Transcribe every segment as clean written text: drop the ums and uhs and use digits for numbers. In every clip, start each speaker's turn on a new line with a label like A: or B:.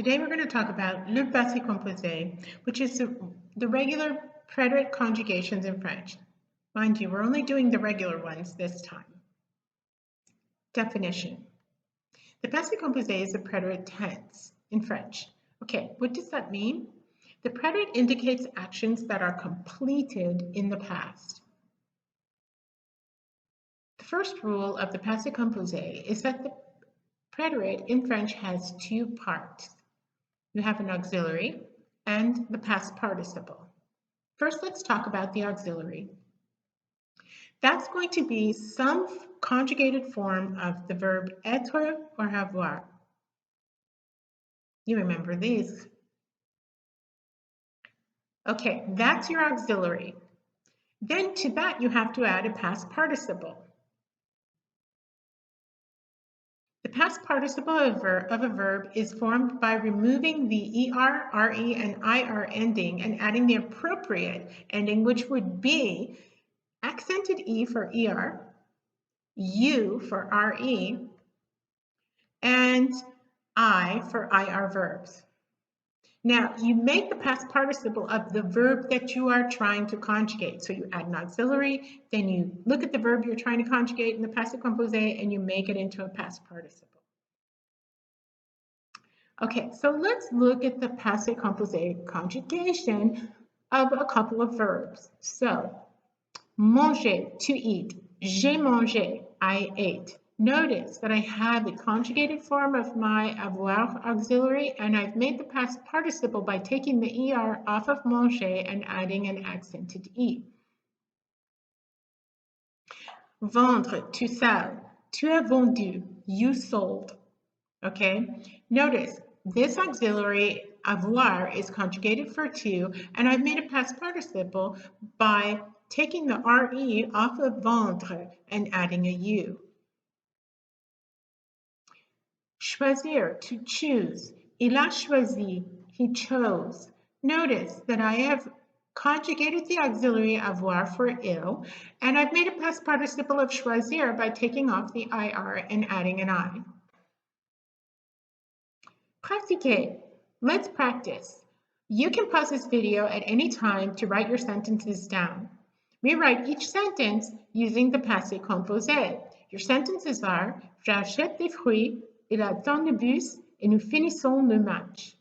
A: Today we're going to talk about le passé composé, which is the regular preterite conjugations in French. Mind you, we're only doing the regular ones this time. Definition. The passé composé is the preterite tense in French. Okay, what does that mean? The preterite indicates actions that are completed in the past. The first rule of the passé composé is that the preterite in French has two parts. You have an auxiliary and the past participle. First, let's talk about the auxiliary. That's going to be some conjugated form of the verb être or avoir. You remember these. Okay, that's your auxiliary. Then to that, you have to add a past participle. The past participle of a verb is formed by removing the er, re, and ir ending and adding the appropriate ending, which would be accented e for er, u for re, and I for ir verbs. Now, you make the past participle of the verb that you are trying to conjugate. So you add an auxiliary, then you look at the verb you're trying to conjugate in the passé composé, and you make it into a past participle. Okay, so let's look at the passé composé conjugation of a couple of verbs. So, manger, to eat. J'ai mangé, I ate. Notice that I have the conjugated form of my avoir auxiliary, and I've made the past participle by taking the er off of manger and adding an accented e. Vendre, to sell. Tu as vendu, you sold. Okay, notice this auxiliary avoir is conjugated for to, and I've made a past participle by taking the re off of vendre and adding a u. Choisir, to choose. Il a choisi, he chose. Notice that I have conjugated the auxiliary avoir for il, and I've made a past participle of choisir by taking off the ir and adding an I. Pratiquer. Let's practice. You can pause this video at any time to write your sentences down. Rewrite each sentence using the passé composé. Your sentences are j'achète des fruits, il attend le bus, et nous finissons le match.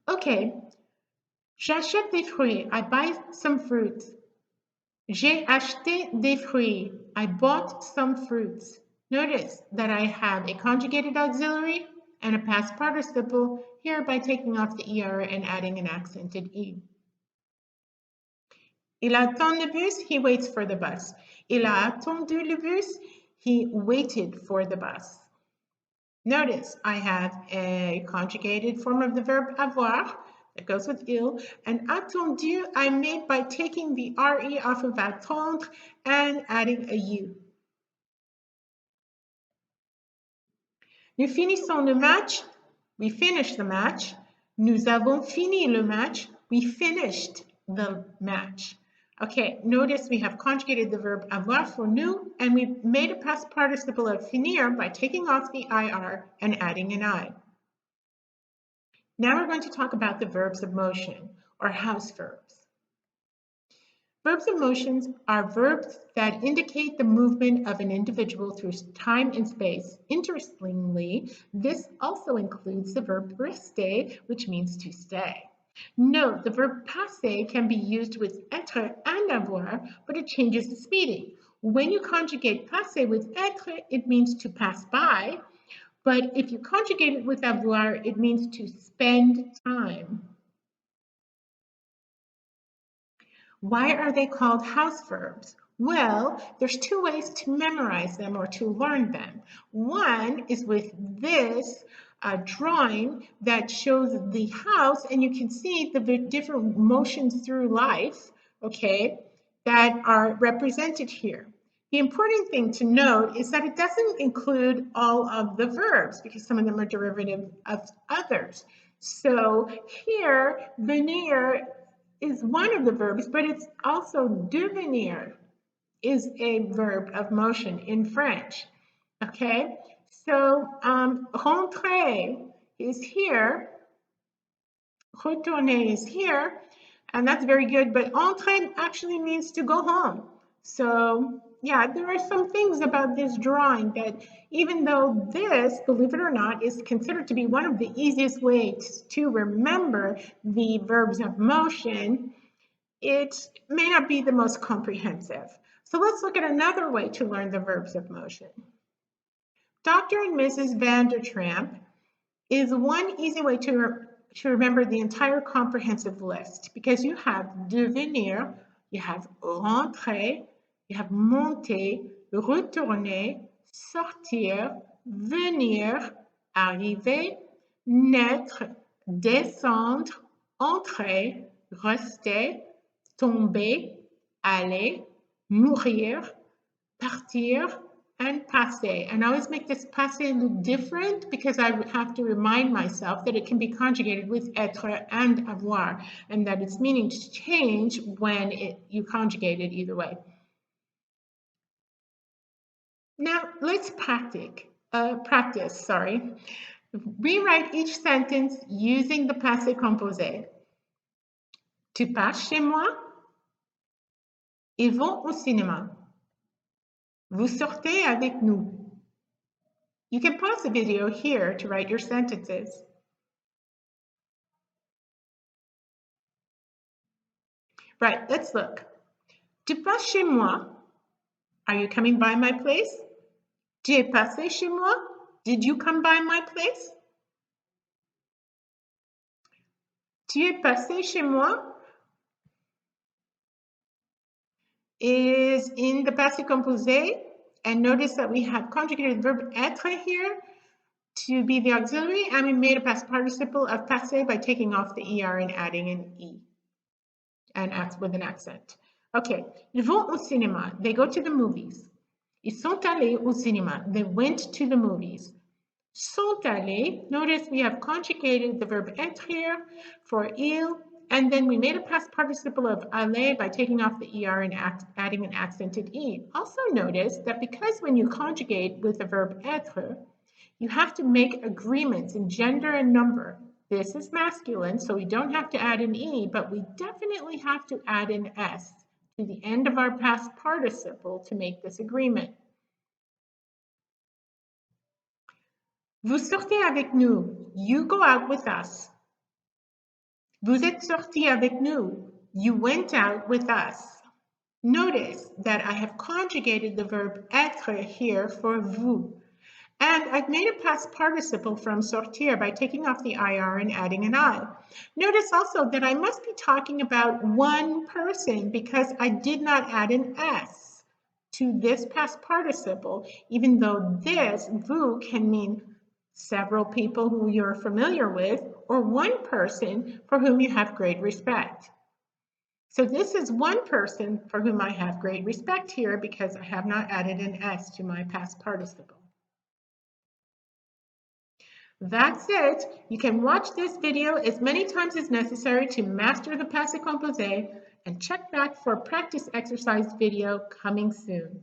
A: Okay, j'achète des fruits, I buy some fruits. J'ai acheté des fruits, I bought some fruits. Notice that I have a conjugated auxiliary and a past participle here by taking off the er and adding an accented e. Il attend le bus, he waits for the bus. Il a attendu le bus, he waited for the bus. Notice I have a conjugated form of the verb avoir that goes with il, and attendu I made by taking the re off of attendre and adding a u. Nous finissons le match, we finished the match. Nous avons fini le match, we finished the match. Okay, notice we have conjugated the verb avoir for nous, and we made a past participle of finir by taking off the ir and adding an I. Now we're going to talk about the verbs of motion, or house verbs. Verbs of motions are verbs that indicate the movement of an individual through time and space. Interestingly, this also includes the verb rester, which means to stay. Note, the verb passer can be used with être and avoir, but it changes the speeding. When you conjugate passer with être, it means to pass by, but if you conjugate it with avoir, it means to spend time. Why are they called house verbs? Well, there's two ways to memorize them or to learn them. One is with this drawing that shows the house, and you can see the different motions through life, okay, that are represented here. The important thing to note is that it doesn't include all of the verbs because some of them are derivative of others. So here, venir is one of the verbs, but it's also devenir. is a verb of motion in French. Okay, so rentrer is here, retourner is here, and that's very good, but entrer actually means to go home. So yeah, there are some things about this drawing that even though this, believe it or not, is considered to be one of the easiest ways to remember the verbs of motion, it may not be the most comprehensive. So let's look at another way to learn the verbs of motion. Dr. and Mrs. Vandertramp is one easy way to remember the entire comprehensive list, because you have devenir, you have rentrer, you have monter, retourner, sortir, venir, arriver, naître, descendre, entrer, rester, tomber, aller, mourir, partir, and passer. And I always make this passer look different because I have to remind myself that it can be conjugated with être and avoir, and that its meaning change when you conjugate it either way. Now let's practice. Rewrite each sentence using the passé composé. Tu pars chez moi? Ils vont au cinéma. Vous sortez avec nous. You can pause the video here to write your sentences. Right, let's look. Tu passes chez moi? Are you coming by my place? Tu es passé chez moi? Did you come by my place? Tu es passé chez moi is in the passé composé, and notice that we have conjugated the verb être here to be the auxiliary, and we made a past participle of passé by taking off the er and adding an e and with an accent. Okay, ils vont au cinéma. They go to the movies. Ils sont allés au cinéma. They went to the movies. Sont allés. Notice we have conjugated the verb être here for ils, and then we made a past participle of aller by taking off the er and adding an accented e. Also notice that because when you conjugate with the verb être, you have to make agreements in gender and number. This is masculine, so we don't have to add an e, but we definitely have to add an s to the end of our past participle to make this agreement. Vous sortez avec nous. You go out with us. Vous êtes sortis avec nous. You went out with us. Notice that I have conjugated the verb être here for vous. And I've made a past participle from sortir by taking off the ir and adding an I. Notice also that I must be talking about one person because I did not add an s to this past participle, even though this, vous, can mean several people who you're familiar with, or one person for whom you have great respect. So this is one person for whom I have great respect here because I have not added an s to my past participle. That's it. You can watch this video as many times as necessary to master the passé composé, and check back for a practice exercise video coming soon.